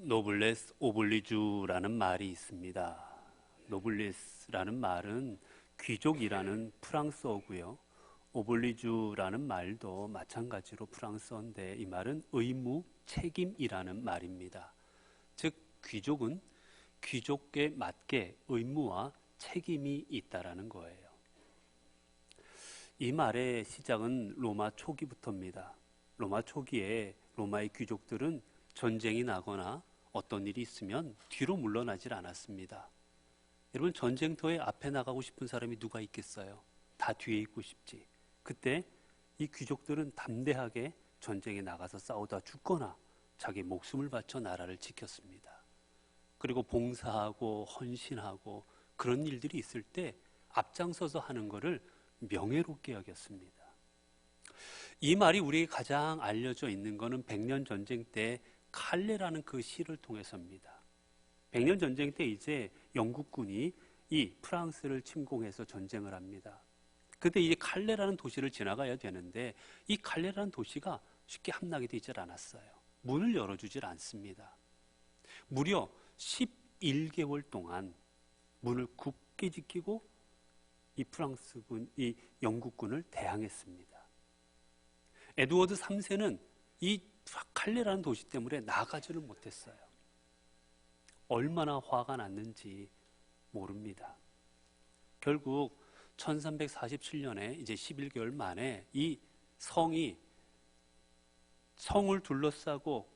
노블레스 오블리주라는 말이 있습니다. 노블레스라는 말은 귀족이라는 프랑스어고요. 오블리주라는 말도 마찬가지로 프랑스어인데 이 말은 의무, 책임이라는 말입니다. 즉 귀족은 귀족에 맞게 의무와 책임이 있다라는 거예요. 이 말의 시작은 로마 초기부터입니다. 로마 초기에 로마의 귀족들은 전쟁이 나거나 어떤 일이 있으면 뒤로 물러나질 않았습니다. 여러분, 전쟁터에 앞에 나가고 싶은 사람이 누가 있겠어요? 다 뒤에 있고 싶지. 그때 이 귀족들은 담대하게 전쟁에 나가서 싸우다 죽거나 자기 목숨을 바쳐 나라를 지켰습니다. 그리고 봉사하고 헌신하고 그런 일들이 있을 때 앞장서서 하는 것을 명예롭게 여겼습니다. 이 말이 우리에게 가장 알려져 있는 것은 백년 전쟁 때 칼레라는 그 시를 통해서입니다. 백년 전쟁 때 이제 영국군이 이 프랑스를 침공해서 전쟁을 합니다. 그때 이제 칼레라는 도시를 지나가야 되는데 이 칼레라는 도시가 쉽게 함락이 되질 않았어요. 문을 열어주질 않습니다. 무려 11개월 동안 문을 굳게 지키고 이 프랑스군, 이 영국군을 대항했습니다. 에드워드 3세는 이 칼레라는 도시 때문에 나가지를 못했어요. 얼마나 화가 났는지 모릅니다. 결국 1347년에 이제 11개월 만에 이 성을 둘러싸고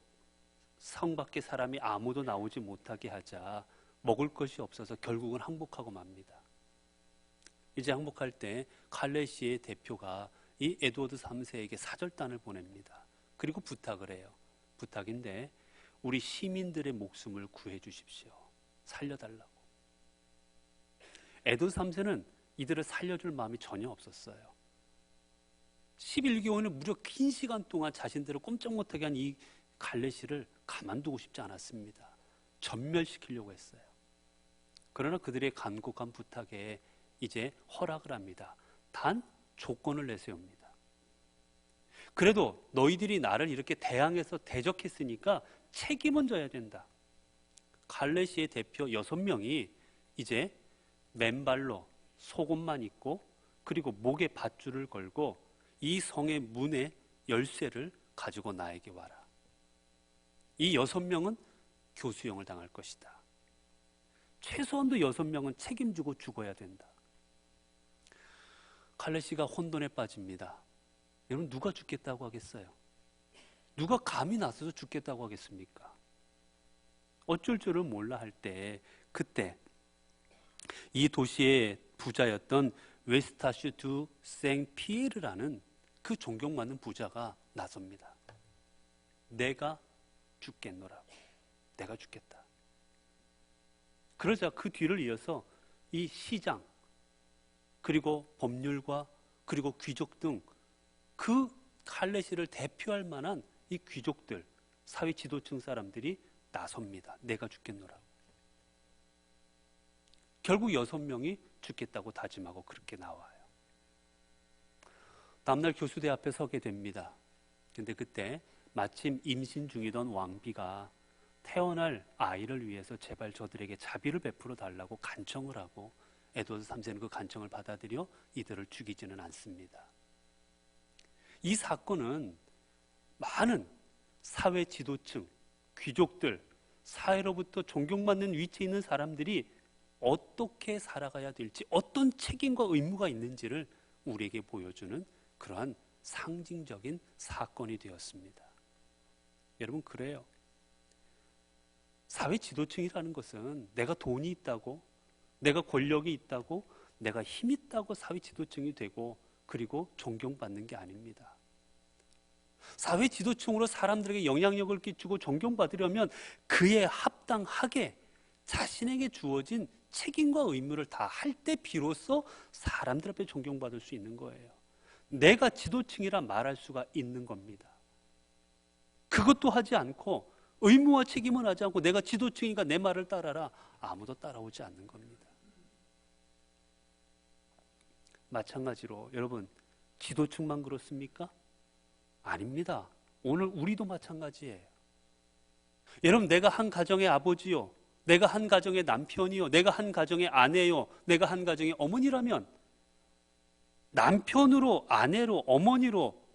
성 밖에 사람이 아무도 나오지 못하게 하자 먹을 것이 없어서 결국은 항복하고 맙니다. 이제 항복할 때 칼레시의 대표가 이 에드워드 3세에게 사절단을 보냅니다. 그리고 부탁을 해요. 부탁인데 우리 시민들의 목숨을 구해 주십시오. 살려달라고. 에드워드 3세는 이들을 살려줄 마음이 전혀 없었어요. 11개월은 무려 긴 시간 동안 자신들을 꼼짝 못하게 한 이 갈레시를 가만두고 싶지 않았습니다. 전멸시키려고 했어요. 그러나 그들의 간곡한 부탁에 이제 허락을 합니다. 단 조건을 내세웁니다. 그래도 너희들이 나를 이렇게 대항해서 대적했으니까 책임은 져야 된다. 갈레시의 대표 6명이 이제 맨발로 속옷만 입고 그리고 목에 밧줄을 걸고 이 성의 문의 열쇠를 가지고 나에게 와라. 이 6명은 교수형을 당할 것이다. 최소한도 6명은 책임지고 죽어야 된다. 칼레시가 혼돈에 빠집니다. 여러분, 누가 죽겠다고 하겠어요? 누가 감히 나서서 죽겠다고 하겠습니까? 어쩔 줄을 몰라 할 때 그때 이 도시의 부자였던 웨스타슈 두 생피에르라는 그 존경받는 부자가 나섭니다. 내가 죽겠노라고. 내가 죽겠다. 그러자 그 뒤를 이어서 이 시장 그리고 법률가 그리고 귀족 등 그 칼레시를 대표할 만한 이 귀족들, 사회 지도층 사람들이 나섭니다. 내가 죽겠노라고. 결국 6명이 죽겠다고 다짐하고 그렇게 나와요. 다음날 교수대 앞에 서게 됩니다. 근데 그때 마침 임신 중이던 왕비가 태어날 아이를 위해서 제발 저들에게 자비를 베풀어 달라고 간청을 하고 에드워드 3세는 그 간청을 받아들여 이들을 죽이지는 않습니다. 이 사건은 많은 사회 지도층, 귀족들, 사회로부터 존경받는 위치에 있는 사람들이 어떻게 살아가야 될지, 어떤 책임과 의무가 있는지를 우리에게 보여주는 그러한 상징적인 사건이 되었습니다. 여러분, 그래요. 사회 지도층이라는 것은 내가 돈이 있다고, 내가 권력이 있다고, 내가 힘 있다고 사회 지도층이 되고 그리고 존경받는 게 아닙니다. 사회 지도층으로 사람들에게 영향력을 끼치고 존경받으려면 그에 합당하게 자신에게 주어진 책임과 의무를 다 할 때 비로소 사람들 앞에 존경받을 수 있는 거예요. 내가 지도층이라 말할 수가 있는 겁니다. 그것도 하지 않고 의무와 책임은 하지 않고 내가 지도층이니까 내 말을 따라라. 아무도 따라오지 않는 겁니다. 마찬가지로 여러분, 지도층만 그렇습니까? 아닙니다. 오늘 우리도 마찬가지예요. 여러분, 내가 한 가정의 아버지요, 내가 한 가정의 남편이요, 내가 한 가정의 아내요, 내가 한 가정의 어머니라면 남편으로, 아내로, 어머니로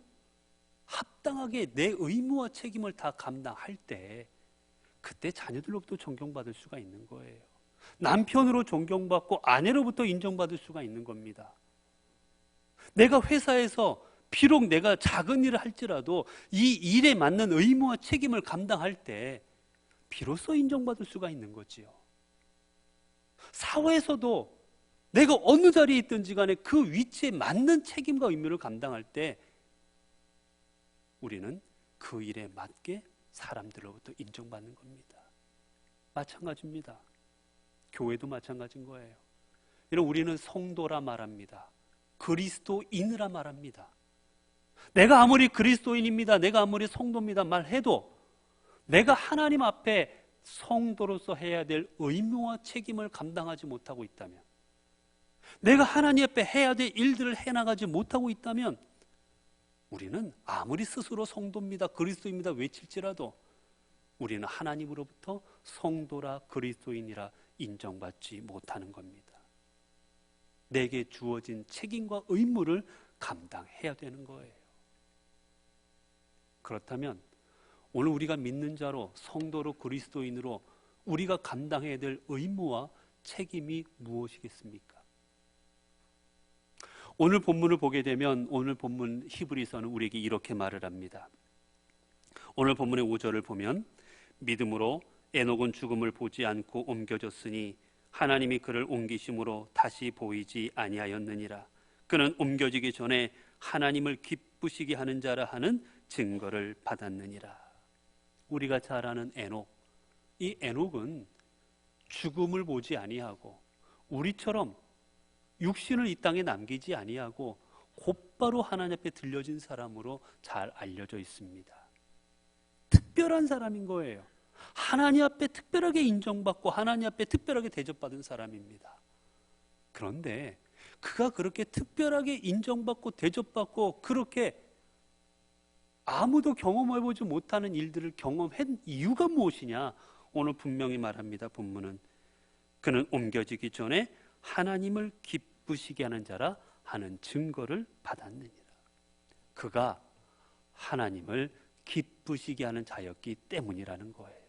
합당하게 내 의무와 책임을 다 감당할 때 그때 자녀들로부터 존경받을 수가 있는 거예요. 남편으로 존경받고 아내로부터 인정받을 수가 있는 겁니다. 내가 회사에서 비록 내가 작은 일을 할지라도 이 일에 맞는 의무와 책임을 감당할 때 비로소 인정받을 수가 있는 거지요. 사회에서도 내가 어느 자리에 있든지 간에 그 위치에 맞는 책임과 의무를 감당할 때 우리는 그 일에 맞게 사람들로부터 인정받는 겁니다. 마찬가지입니다. 교회도 마찬가지인 거예요. 여러분, 우리는 성도라 말합니다. 그리스도인이라 말합니다. 내가 아무리 그리스도인입니다, 내가 아무리 성도입니다 말해도 내가 하나님 앞에 성도로서 해야 될 의무와 책임을 감당하지 못하고 있다면, 내가 하나님 앞에 해야 될 일들을 해나가지 못하고 있다면 우리는 아무리 스스로 성도입니다, 그리스도입니다 외칠지라도 우리는 하나님으로부터 성도라 그리스도인이라 인정받지 못하는 겁니다. 내게 주어진 책임과 의무를 감당해야 되는 거예요. 그렇다면 오늘 우리가 믿는 자로, 성도로, 그리스도인으로 우리가 감당해야 될 의무와 책임이 무엇이겠습니까? 오늘 본문을 보게 되면 오늘 본문 히브리서는 우리에게 이렇게 말을 합니다. 오늘 본문의 5절을 보면 믿음으로 에녹은 죽음을 보지 않고 옮겨졌으니 하나님이 그를 옮기심으로 다시 보이지 아니하였느니라. 그는 옮겨지기 전에 하나님을 기쁘시게 하는 자라 하는 증거를 받았느니라. 우리가 잘 아는 에녹, 이 에녹은 죽음을 보지 아니하고 우리처럼 육신을 이 땅에 남기지 아니하고 곧바로 하나님 앞에 들려진 사람으로 잘 알려져 있습니다. 특별한 사람인 거예요. 하나님 앞에 특별하게 인정받고 하나님 앞에 특별하게 대접받은 사람입니다. 그런데 그가 그렇게 특별하게 인정받고 대접받고 그렇게 아무도 경험해보지 못하는 일들을 경험한 이유가 무엇이냐? 오늘 분명히 말합니다. 본문은 그는 옮겨지기 전에 하나님을 기쁘시게 하는 자라 하는 증거를 받았느니라. 그가 하나님을 기쁘시게 하는 자였기 때문이라는 거예요.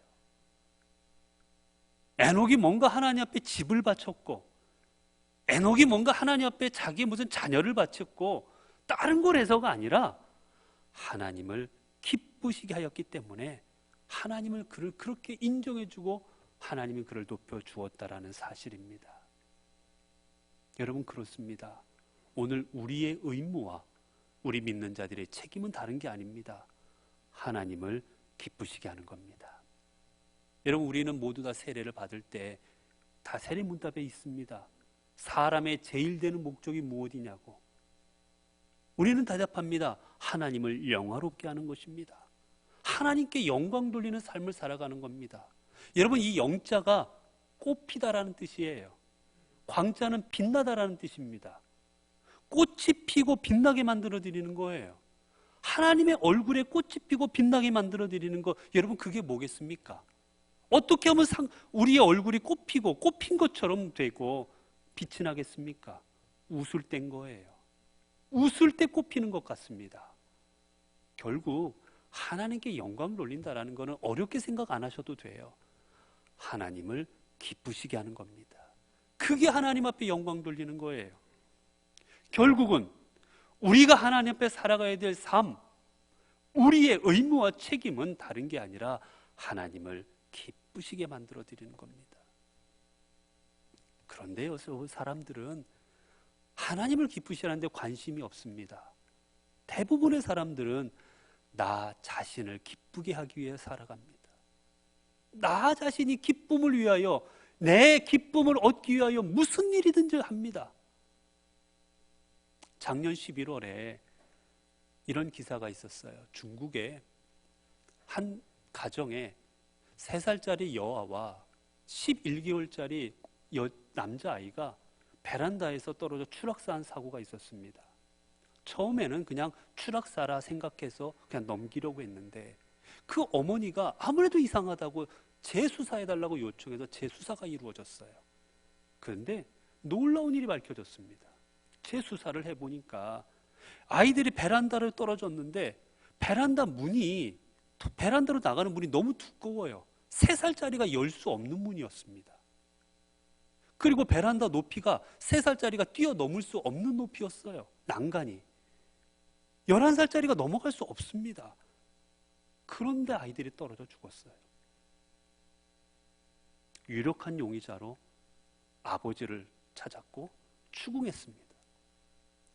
에녹이 뭔가 하나님 앞에 집을 바쳤고, 에녹이 뭔가 하나님 앞에 자기 무슨 자녀를 바쳤고 다른 걸 해서가 아니라 하나님을 기쁘시게 하였기 때문에 하나님을 그를 그렇게 인정해주고 하나님이 그를 높여주었다라는 사실입니다. 여러분, 그렇습니다. 오늘 우리의 의무와 우리 믿는 자들의 책임은 다른 게 아닙니다. 하나님을 기쁘시게 하는 겁니다. 여러분, 우리는 모두 다 세례를 받을 때 다 세례 문답에 있습니다. 사람의 제일 되는 목적이 무엇이냐고. 우리는 대답합니다. 하나님을 영화롭게 하는 것입니다. 하나님께 영광 돌리는 삶을 살아가는 겁니다. 여러분, 이 영자가 꽃피다라는 뜻이에요. 광자는 빛나다라는 뜻입니다. 꽃이 피고 빛나게 만들어 드리는 거예요. 하나님의 얼굴에 꽃이 피고 빛나게 만들어 드리는 거, 여러분, 그게 뭐겠습니까? 어떻게 하면 우리의 얼굴이 꽃피고 꽃핀 것처럼 되고 빛이 나겠습니까? 웃을 땐 거예요. 웃을 때 꽃피는 것 같습니다. 결국 하나님께 영광을 올린다라는 것은 어렵게 생각 안 하셔도 돼요. 하나님을 기쁘시게 하는 겁니다. 그게 하나님 앞에 영광 돌리는 거예요. 결국은 우리가 하나님 앞에 살아가야 될 삶, 우리의 의무와 책임은 다른 게 아니라 하나님을 기쁘시게 만들어 드리는 겁니다. 그런데 요새 사람들은 하나님을 기쁘시게 하는데 관심이 없습니다. 대부분의 사람들은 나 자신을 기쁘게 하기 위해 살아갑니다. 나 자신이 기쁨을 위하여, 내 기쁨을 얻기 위하여 무슨 일이든지 합니다. 작년 11월에 이런 기사가 있었어요. 중국의 한 가정에 3살짜리 여아와 11개월짜리 남자아이가 베란다에서 떨어져 추락사한 사고가 있었습니다. 처음에는 그냥 추락사라 생각해서 그냥 넘기려고 했는데 그 어머니가 아무래도 이상하다고 재수사해달라고 요청해서 재수사가 이루어졌어요. 그런데 놀라운 일이 밝혀졌습니다. 재수사를 해보니까 아이들이 베란다를 떨어졌는데 베란다로 나가는 문이 너무 두꺼워요. 3살짜리가 열 수 없는 문이었습니다. 그리고 베란다 높이가 3살짜리가 뛰어넘을 수 없는 높이였어요. 난간이. 11살짜리가 넘어갈 수 없습니다. 그런데 아이들이 떨어져 죽었어요. 유력한 용의자로 아버지를 찾았고 추궁했습니다.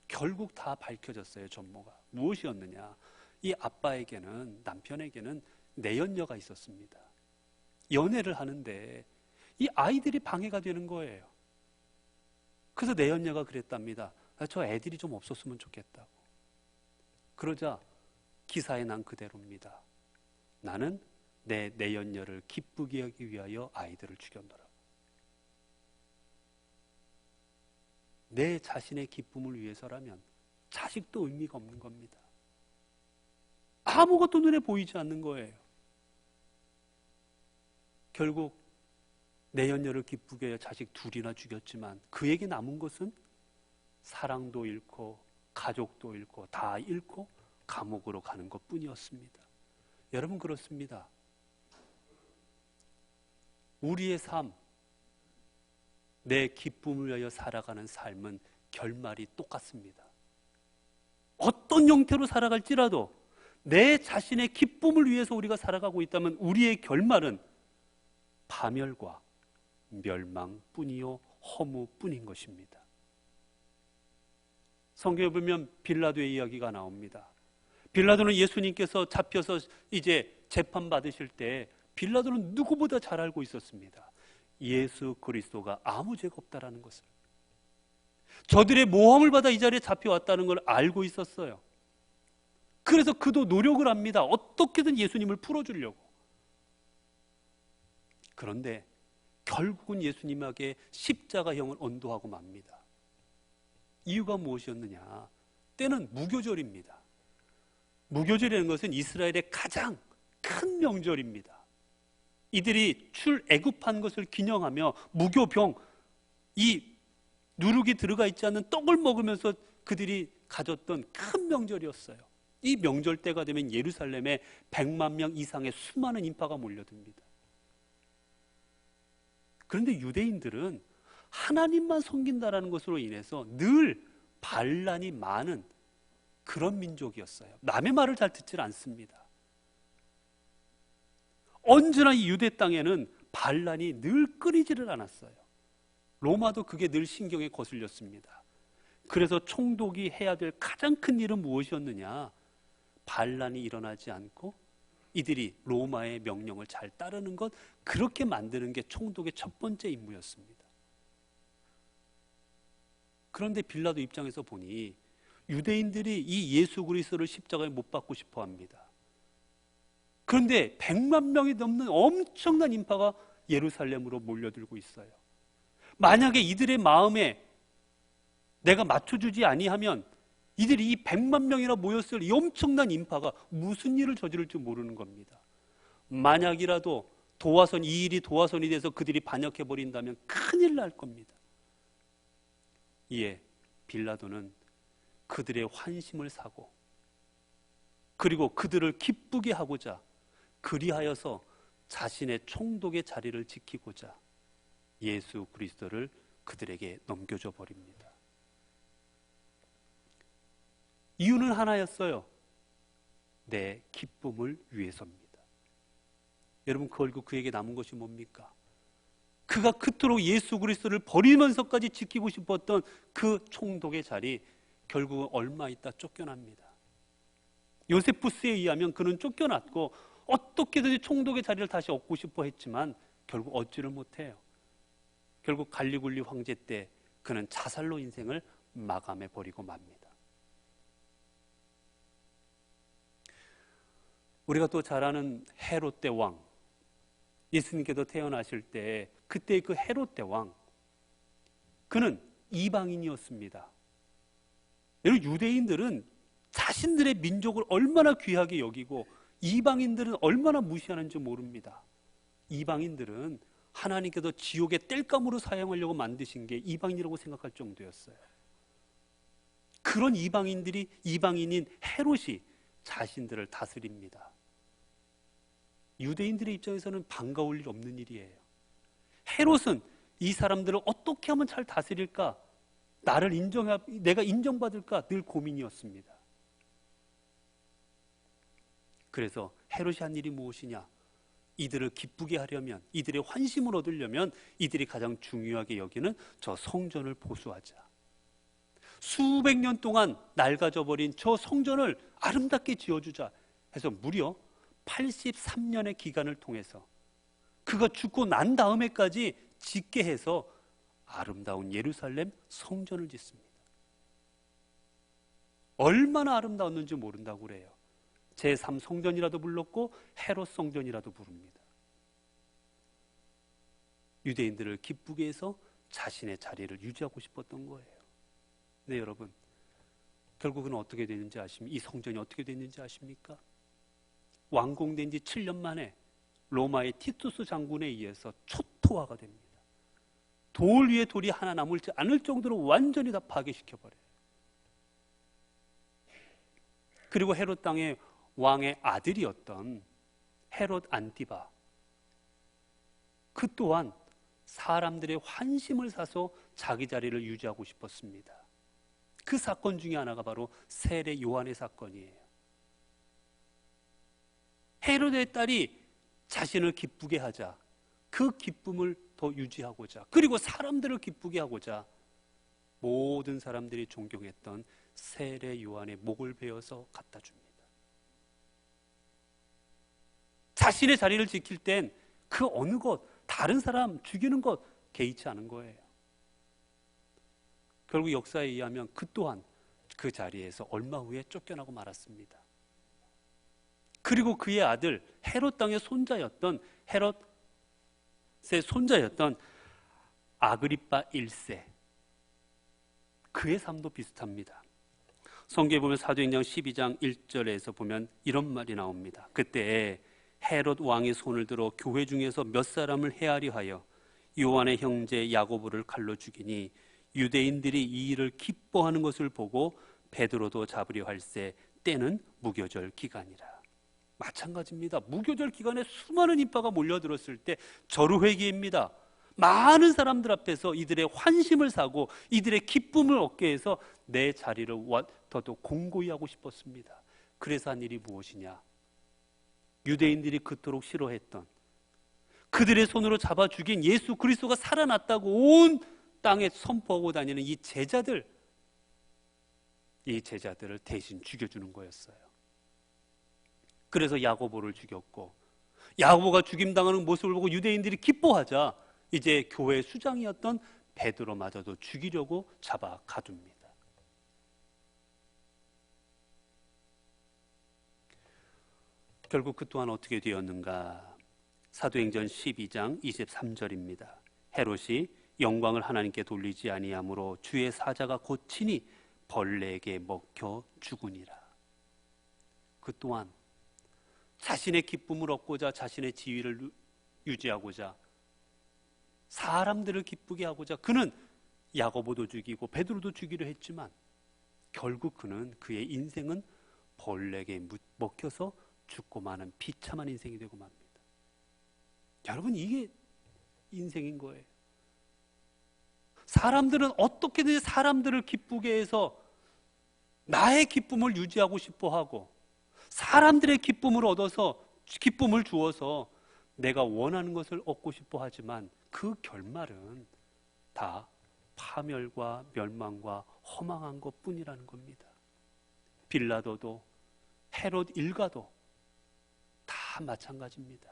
결국 다 밝혀졌어요. 전모가 무엇이었느냐. 이 아빠에게는, 남편에게는 내연녀가 있었습니다. 연애를 하는데 이 아이들이 방해가 되는 거예요. 그래서 내연녀가 그랬답니다. 저 애들이 좀 없었으면 좋겠다고. 그러자 기사에 난 그대로입니다. 나는 내 내연녀를 기쁘게 하기 위하여 아이들을 죽였노라. 내 자신의 기쁨을 위해서라면 자식도 의미가 없는 겁니다. 아무것도 눈에 보이지 않는 거예요. 결국 내연녀를 기쁘게 하여 자식 둘이나 죽였지만 그에게 남은 것은 사랑도 잃고 가족도 잃고 다 잃고 감옥으로 가는 것뿐이었습니다. 여러분, 그렇습니다. 우리의 삶, 내 기쁨을 위하여 살아가는 삶은 결말이 똑같습니다. 어떤 형태로 살아갈지라도 내 자신의 기쁨을 위해서 우리가 살아가고 있다면 우리의 결말은 파멸과 멸망뿐이요 허무뿐인 것입니다. 성경에 보면 빌라도의 이야기가 나옵니다. 빌라도는 예수님께서 잡혀서 이제 재판받으실 때 빌라도는 누구보다 잘 알고 있었습니다. 예수 그리스도가 아무 죄가 없다라는 것을. 저들의 모함을 받아 이 자리에 잡혀왔다는 걸 알고 있었어요. 그래서 그도 노력을 합니다. 어떻게든 예수님을 풀어주려고. 그런데 결국은 예수님에게 십자가형을 언도하고 맙니다. 이유가 무엇이었느냐? 때는 무교절입니다. 무교절이라는 것은 이스라엘의 가장 큰 명절입니다. 이들이 출애굽한 것을 기념하며 무교병, 이 누룩이 들어가 있지 않는 떡을 먹으면서 그들이 가졌던 큰 명절이었어요. 이 명절 때가 되면 예루살렘에 100만 명 이상의 수많은 인파가 몰려듭니다. 그런데 유대인들은 하나님만 섬긴다라는 것으로 인해서 늘 반란이 많은 그런 민족이었어요. 남의 말을 잘 듣질 않습니다. 언제나 이 유대 땅에는 반란이 늘 끊이지를 않았어요. 로마도 그게 늘 신경에 거슬렸습니다. 그래서 총독이 해야 될 가장 큰 일은 무엇이었느냐? 반란이 일어나지 않고 이들이 로마의 명령을 잘 따르는 것, 그렇게 만드는 게 총독의 첫 번째 임무였습니다. 그런데 빌라도 입장에서 보니 유대인들이 이 예수 그리스도를 십자가에 못 박고 싶어 합니다. 그런데 100만 명이 넘는 엄청난 인파가 예루살렘으로 몰려들고 있어요. 만약에 이들의 마음에 내가 맞춰주지 아니하면 이들이 이 100만 명이나 모였을 이 엄청난 인파가 무슨 일을 저지를지 모르는 겁니다. 만약이라도 이 일이 도화선이 돼서 그들이 반역해버린다면 큰일 날 겁니다. 이에 빌라도는 그들의 환심을 사고 그리고 그들을 기쁘게 하고자 그리하여서 자신의 총독의 자리를 지키고자 예수 그리스도를 그들에게 넘겨줘 버립니다. 이유는 하나였어요. 내 기쁨을 위해서입니다. 여러분, 결국 그에게 남은 것이 뭡니까? 그가 그토록 예수 그리스도를 버리면서까지 지키고 싶었던 그 총독의 자리, 결국은 얼마 있다 쫓겨납니다. 요세푸스에 의하면 그는 쫓겨났고 어떻게든지 총독의 자리를 다시 얻고 싶어 했지만 결국 얻지를 못해요. 결국 갈리굴리 황제 때 그는 자살로 인생을 마감해 버리고 맙니다. 우리가 또 잘 아는 헤롯 대왕, 예수님께서 태어나실 때 그때 그 헤롯 대왕, 그는 이방인이었습니다. 여러분, 유대인들은 자신들의 민족을 얼마나 귀하게 여기고 이방인들은 얼마나 무시하는지 모릅니다. 이방인들은 하나님께서 지옥의 땔감으로 사용하려고 만드신 게 이방인이라고 생각할 정도였어요. 그런 이방인인 헤롯이 자신들을 다스립니다. 유대인들의 입장에서는 반가울 일 없는 일이에요. 헤롯은 이 사람들을 어떻게 하면 잘 다스릴까? 내가 인정받을까? 늘 고민이었습니다. 그래서 헤롯이 한 일이 무엇이냐? 이들을 기쁘게 하려면, 이들의 환심을 얻으려면 이들이 가장 중요하게 여기는 저 성전을 보수하자. 수백 년 동안 낡아져 버린 저 성전을 아름답게 지어주자 해서 무려 83년의 기간을 통해서 그가 죽고 난 다음에까지 짓게 해서 아름다운 예루살렘 성전을 짓습니다. 얼마나 아름다웠는지 모른다고 그래요. 제3성전이라도 불렀고 헤롯 성전이라도 부릅니다. 유대인들을 기쁘게 해서 자신의 자리를 유지하고 싶었던 거예요. 네, 여러분, 결국은 어떻게 됐는지 아십니까? 이 성전이 어떻게 됐는지 아십니까? 완공된 지 7년 만에 로마의 티투스 장군에 의해서 초토화가 됩니다. 돌 위에 돌이 하나 남지 않을 정도로 완전히 다 파괴시켜버려요. 그리고 헤롯 땅의 왕의 아들이었던 헤롯 안티바, 그 또한 사람들의 환심을 사서 자기 자리를 유지하고 싶었습니다. 그 사건 중에 하나가 바로 세례 요한의 사건이에요. 헤롯의 딸이 자신을 기쁘게 하자, 그 기쁨을 더 유지하고자, 그리고 사람들을 기쁘게 하고자 모든 사람들이 존경했던 세례 요한의 목을 베어서 갖다 줍니다. 자신의 자리를 지킬 땐 그 어느 것, 다른 사람 죽이는 것 개의치 않은 거예요. 결국 역사에 의하면 그 또한 그 자리에서 얼마 후에 쫓겨나고 말았습니다. 그리고 그의 아들 헤롯 땅의 손자였던 헤롯의 손자였던 아그리빠 1세, 그의 삶도 비슷합니다. 성경에 보면 사도행전 12장 1절에서 보면 이런 말이 나옵니다. 그때 헤롯 왕의 손을 들어 교회 중에서 몇 사람을 헤아려 하여 요한의 형제 야고보를 칼로 죽이니 유대인들이 이 일을 기뻐하는 것을 보고 베드로도 잡으려 할새 때는 무교절 기간이라. 마찬가지입니다. 무교절 기간에 수많은 인파가 몰려들었을 때 절호회개입니다. 많은 사람들 앞에서 이들의 환심을 사고 이들의 기쁨을 얻게 해서 내 자리를 더더욱 공고히 하고 싶었습니다. 그래서 한 일이 무엇이냐? 유대인들이 그토록 싫어했던, 그들의 손으로 잡아 죽인 예수 그리스도가 살아났다고 온 땅에 선포하고 다니는 이 제자들을 대신 죽여주는 거였어요. 그래서 야고보를 죽였고, 야고보가 죽임당하는 모습을 보고 유대인들이 기뻐하자 이제 교회 수장이었던 베드로마저도 죽이려고 잡아 가둡니다. 결국 그 또한 어떻게 되었는가? 사도행전 12장 23절입니다. 헤롯이 영광을 하나님께 돌리지 아니하므로 주의 사자가 곧 친히 벌레에게 먹혀 죽으니라. 그 또한 자신의 기쁨을 얻고자, 자신의 지위를 유지하고자, 사람들을 기쁘게 하고자 그는 야고보도 죽이고 베드로도 죽이려 했지만 결국 그의 인생은 벌레에게 먹혀서 죽고 마는 비참한 인생이 되고 맙니다. 여러분, 이게 인생인 거예요. 사람들은 어떻게든 사람들을 기쁘게 해서 나의 기쁨을 유지하고 싶어 하고, 사람들의 기쁨을 얻어서, 기쁨을 주어서 내가 원하는 것을 얻고 싶어 하지만 그 결말은 다 파멸과 멸망과 허망한 것 뿐이라는 겁니다. 빌라도도 헤롯 일가도 다 마찬가지입니다.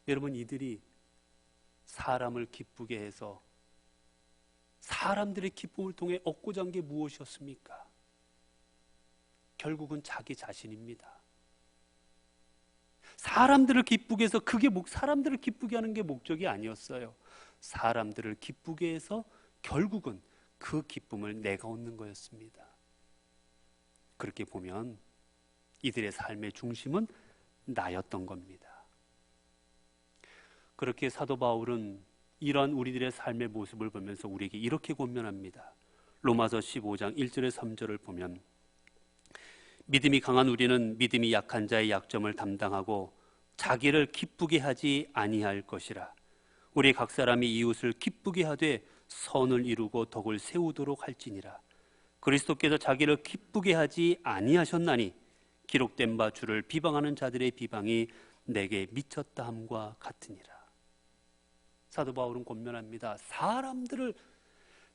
여러분, 이들이 사람을 기쁘게 해서 사람들의 기쁨을 통해 얻고자 한 게 무엇이었습니까? 결국은 자기 자신입니다. 사람들을 기쁘게 해서 사람들을 기쁘게 하는 게 목적이 아니었어요. 사람들을 기쁘게 해서 결국은 그 기쁨을 내가 얻는 거였습니다. 그렇게 보면 이들의 삶의 중심은 나였던 겁니다. 그렇게 사도 바울은 이러한 우리들의 삶의 모습을 보면서 우리에게 이렇게 권면합니다. 로마서 15장 1절에 3절을 보면 믿음이 강한 우리는 믿음이 약한 자의 약점을 담당하고 자기를 기쁘게 하지 아니할 것이라. 우리 각 사람이 이웃을 기쁘게 하되 선을 이루고 덕을 세우도록 할지니라. 그리스도께서 자기를 기쁘게 하지 아니하셨나니 기록된 바 주를 비방하는 자들의 비방이 내게 미쳤다 함과 같으니라. 사도 바울은 권면합니다. 사람들을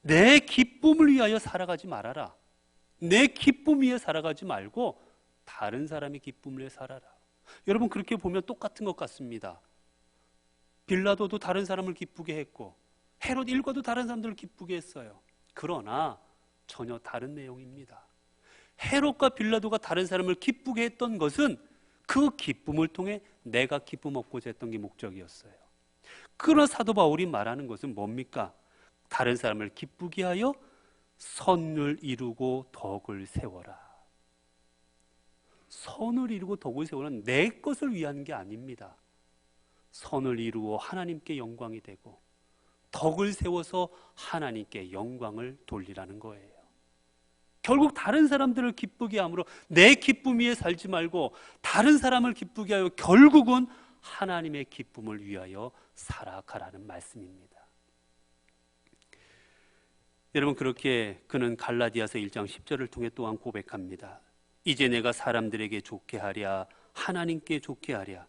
내 기쁨을 위하여 살아가지 말아라. 내 기쁨 위해 살아가지 말고 다른 사람의 기쁨을 위해 살아라. 여러분, 그렇게 보면 똑같은 것 같습니다. 빌라도도 다른 사람을 기쁘게 했고 헤롯 일과도 다른 사람들을 기쁘게 했어요. 그러나 전혀 다른 내용입니다. 헤롯과 빌라도가 다른 사람을 기쁘게 했던 것은 그 기쁨을 통해 내가 기쁨 얻고자 했던 게 목적이었어요. 그러나 사도 바울이 말하는 것은 뭡니까? 다른 사람을 기쁘게 하여 선을 이루고 덕을 세워라. 선을 이루고 덕을 세우는 내 것을 위한 게 아닙니다. 선을 이루어 하나님께 영광이 되고 덕을 세워서 하나님께 영광을 돌리라는 거예요. 결국 다른 사람들을 기쁘게 함으로 내 기쁨 위에 살지 말고 다른 사람을 기쁘게 하여 결국은 하나님의 기쁨을 위하여 살아가라는 말씀입니다. 여러분, 그렇게 그는 갈라디아서 1장 10절을 통해 또한 고백합니다. 이제 내가 사람들에게 좋게 하랴 하나님께 좋게 하랴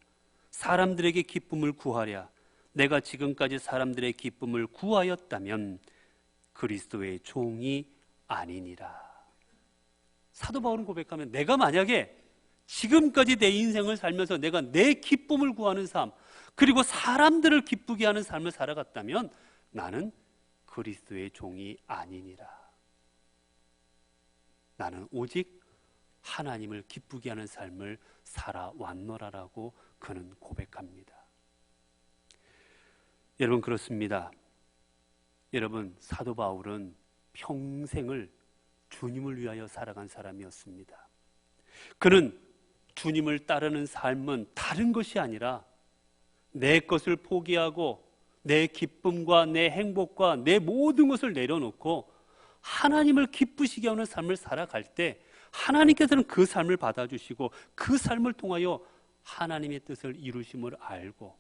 사람들에게 기쁨을 구하랴 내가 지금까지 사람들의 기쁨을 구하였다면 그리스도의 종이 아니니라. 사도 바울은 고백하면 내가 만약에 지금까지 내 인생을 살면서 내가 내 기쁨을 구하는 삶 그리고 사람들을 기쁘게 하는 삶을 살아갔다면 나는 그리스도의 종이 아니니라. 나는 오직 하나님을 기쁘게 하는 삶을 살아왔노라라고 그는 고백합니다. 여러분, 그렇습니다. 여러분, 사도 바울은 평생을 주님을 위하여 살아간 사람이었습니다. 그는 주님을 따르는 삶은 다른 것이 아니라 내 것을 포기하고 내 기쁨과 내 행복과 내 모든 것을 내려놓고 하나님을 기쁘시게 하는 삶을 살아갈 때 하나님께서는 그 삶을 받아주시고 그 삶을 통하여 하나님의 뜻을 이루심을 알고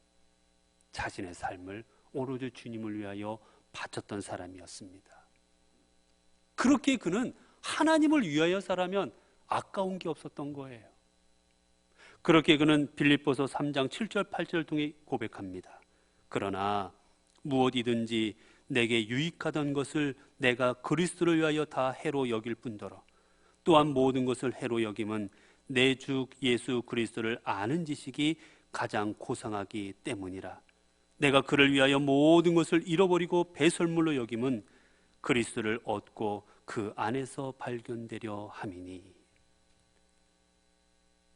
자신의 삶을 오로지 주님을 위하여 바쳤던 사람이었습니다. 그렇게 그는 하나님을 위하여 살아면 아까운 게 없었던 거예요. 그렇게 그는 빌립보서 3장 7절 8절을 통해 고백합니다. 그러나 무엇이든지 내게 유익하던 것을 내가 그리스도를 위하여 다 해로 여길 뿐더러 또한 모든 것을 해로 여김은 내 주 예수 그리스도를 아는 지식이 가장 고상하기 때문이라. 내가 그를 위하여 모든 것을 잃어버리고 배설물로 여김은 그리스도를 얻고 그 안에서 발견되려 함이니.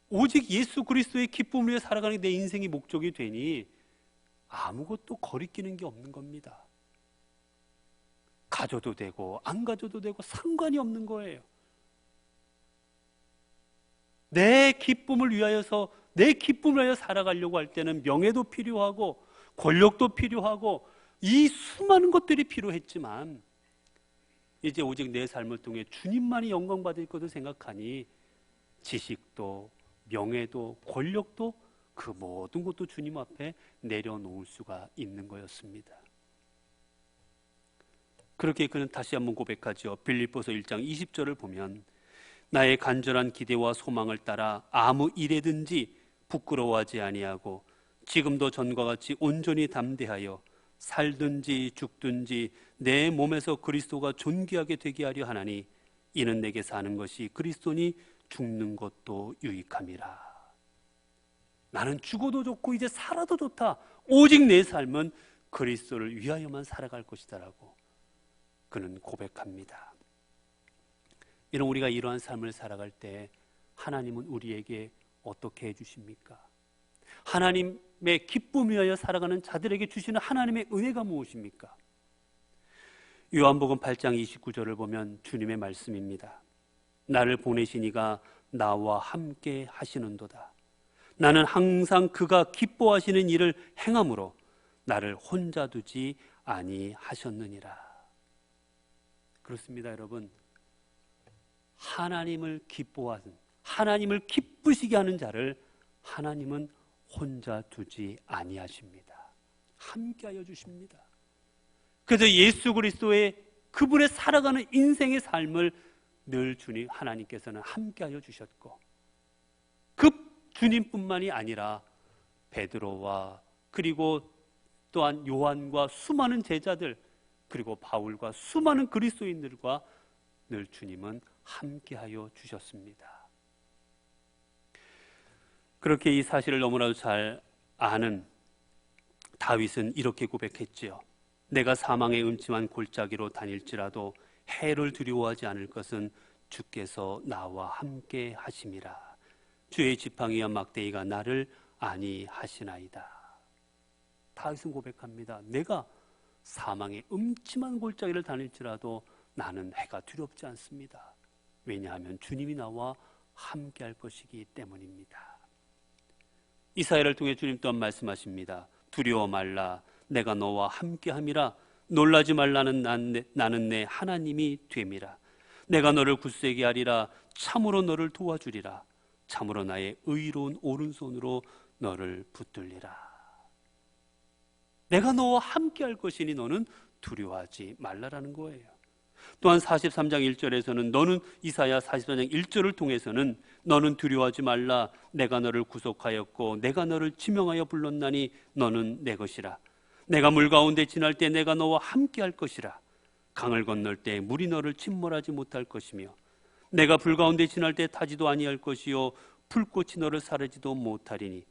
오직 예수 그리스도의 기쁨을 위해 살아가는 게 내 인생의 목적이 되니 아무것도 거리끼는 게 없는 겁니다. 가져도 되고 안 가져도 되고 상관이 없는 거예요. 내 기쁨을 위하여서 내 기쁨을 위하여 살아가려고 할 때는 명예도 필요하고 권력도 필요하고 이 수많은 것들이 필요했지만 이제 오직 내 삶을 통해 주님만이 영광 받을 것을 생각하니 지식도 명예도 권력도 그 모든 것도 주님 앞에 내려놓을 수가 있는 거였습니다. 그렇게 그는 다시 한번 고백하죠. 빌립보서 1장 20절을 보면 나의 간절한 기대와 소망을 따라 아무 일에든지 부끄러워하지 아니하고 지금도 전과 같이 온전히 담대하여 살든지 죽든지 내 몸에서 그리스도가 존귀하게 되게 하려 하나니 이는 내게 사는 것이 그리스도니 죽는 것도 유익함이라. 나는 죽어도 좋고 이제 살아도 좋다. 오직 내 삶은 그리스도를 위하여만 살아갈 것이다라고 그는 고백합니다. 이런 우리가 이러한 삶을 살아갈 때 하나님은 우리에게 어떻게 해주십니까? 하나님의 기쁨 위하여 살아가는 자들에게 주시는 하나님의 은혜가 무엇입니까? 요한복음 8장 29절을 보면 주님의 말씀입니다. 나를 보내신 이가 나와 함께 하시는도다. 나는 항상 그가 기뻐하시는 일을 행함으로 나를 혼자 두지 아니하셨느니라. 그렇습니다, 여러분. 하나님을 기뻐하는, 하나님을 기쁘시게 하는 자를 하나님은 혼자 두지 아니하십니다. 함께하여 주십니다. 그래서 예수 그리스도의 그분의 살아가는 인생의 삶을 늘 주님 하나님께서는 함께하여 주셨고, 그 주님뿐만이 아니라 베드로와 그리고 또한 요한과 수많은 제자들, 그리고 바울과 수많은 그리스도인들과 늘 주님은 함께하여 주셨습니다. 그렇게 이 사실을 너무나도 잘 아는 다윗은 이렇게 고백했지요. 내가 사망의 음침한 골짜기로 다닐지라도 해를 두려워하지 않을 것은 주께서 나와 함께 하심이라. 주의 지팡이와 막대기가 나를 안위하시나이다. 다윗은 고백합니다. 내가 사망의 음침한 골짜기를 다닐지라도 나는 해가 두렵지 않습니다. 왜냐하면 주님이 나와 함께 할 것이기 때문입니다. 이사야를 통해 주님 또한 말씀하십니다. 두려워 말라. 내가 너와 함께함이라. 놀라지 말라는 나는 내 하나님이 됨이라. 내가 너를 굳세게 하리라. 참으로 너를 도와주리라. 참으로 나의 의로운 오른손으로 너를 붙들리라. 내가 너와 함께할 것이니 너는 두려워하지 말라라는 거예요. 또한 43장 1절에서는 너는 이사야 44장 1절을 통해서는 너는 두려워하지 말라. 내가 너를 구속하였고 내가 너를 지명하여 불렀나니 너는 내 것이라. 내가 물 가운데 지날 때 내가 너와 함께할 것이라. 강을 건널 때 물이 너를 침몰하지 못할 것이며 내가 불 가운데 지날 때 타지도 아니할 것이요 불꽃이 너를 사르지도 못하리니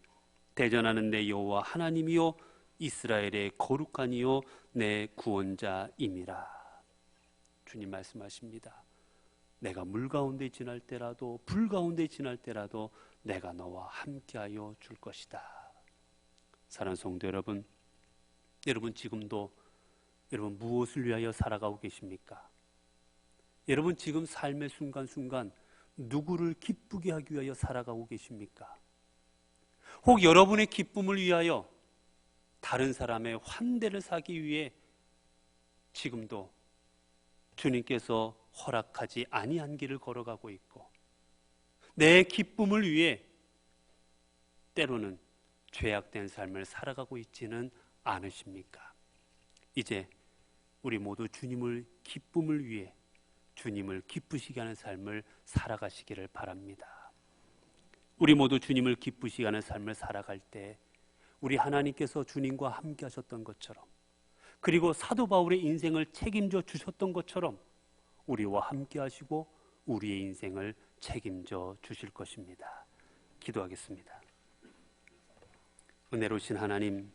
대전하는 내 여호와 하나님이요 이스라엘의 거룩한 이요 내 구원자임이라. 주님 말씀하십니다. 내가 물 가운데 지날 때라도 불 가운데 지날 때라도 내가 너와 함께하여 줄 것이다. 사랑하는 성도 여러분, 여러분 지금도 여러분 무엇을 위하여 살아가고 계십니까? 여러분 지금 삶의 순간순간 누구를 기쁘게 하기 위하여 살아가고 계십니까? 혹 여러분의 기쁨을 위하여 다른 사람의 환대를 사기 위해 지금도 주님께서 허락하지 아니한 길을 걸어가고 있고 내 기쁨을 위해 때로는 죄악된 삶을 살아가고 있지는 않으십니까? 이제 우리 모두 주님을 기쁨을 위해 주님을 기쁘시게 하는 삶을 살아가시기를 바랍니다. 우리 모두 주님을 기쁘시게 하는 삶을 살아갈 때 우리 하나님께서 주님과 함께 하셨던 것처럼 그리고 사도 바울의 인생을 책임져 주셨던 것처럼 우리와 함께 하시고 우리의 인생을 책임져 주실 것입니다. 기도하겠습니다. 은혜로우신 하나님,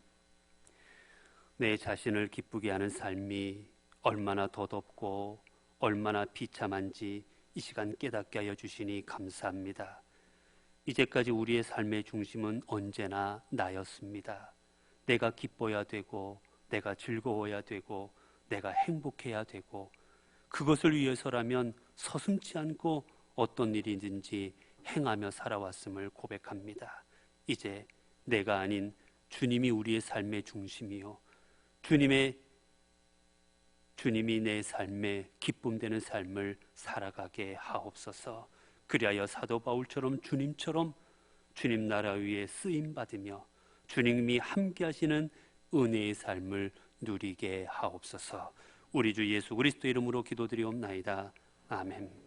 내 자신을 기쁘게 하는 삶이 얼마나 더덥고 얼마나 비참한지 이 시간 깨닫게 하여 주시니 감사합니다. 이제까지 우리의 삶의 중심은 언제나 나였습니다. 내가 기뻐야 되고 내가 즐거워야 되고 내가 행복해야 되고 그것을 위해서라면 서슴지 않고 어떤 일이든지 행하며 살아왔음을 고백합니다. 이제 내가 아닌 주님이 우리의 삶의 중심이요 주님이 내 삶의 기쁨 되는 삶을 살아가게 하옵소서. 그리하여 사도 바울처럼 주님처럼 주님 나라 위에 쓰임 받으며 주님이 함께 하시는 은혜의 삶을 누리게 하옵소서. 우리 주 예수 그리스도 이름으로 기도드리옵나이다. 아멘.